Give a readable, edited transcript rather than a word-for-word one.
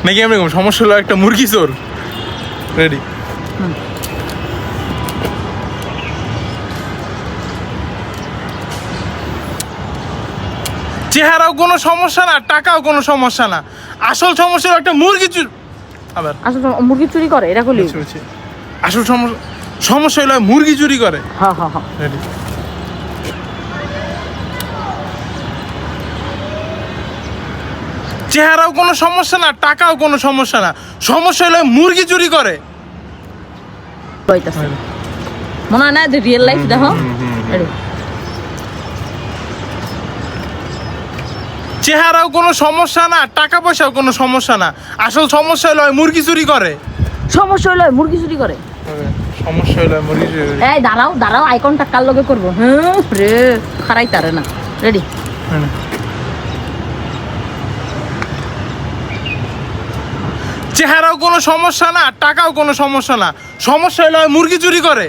নাকি এমনি সমস্যা হলো একটা মুরগি চোর। রেডি? চেহারাও কোনো সমস্যা না, টাকাও কোনো সমস্যা না, আসল সমস্যা হলো একটা মুরগি চুরি। আবার আসল মুরগি চুরি করে এটা কলি। আসল সমস্যা হলো মুরগি চুরি করে। হ্যাঁ হ্যাঁ হ্যাঁ। রেডি? চেহারাও কোনো সমস্যা না, টাকাও কোনো সমস্যা না, সমস্যা হলো মুরগি চুরি করে। কইতাছে মনে হয় না যে রিয়েল লাইফ দেখো। রেডি? চেহারাও কোনো সমস্যা না, টাকা পয়সাও কোনো সমস্যা না, আসল সমস্যা হলো মুরগি চুরি করে। সমস্যা হলো মুরগি চুরি করে। সমস্যা হলো মুরগি চুরি করে। এই দাঁড়াও দাঁড়াও, আই কন্টাক্ট কার লগে করবো? হ্যাঁ রে খারাই তারে না। রেডি? চেহারাও কোনো সমস্যা না, টাকাও কোনো সমস্যা না, সমস্যা হলো মুরগি চুরি করে।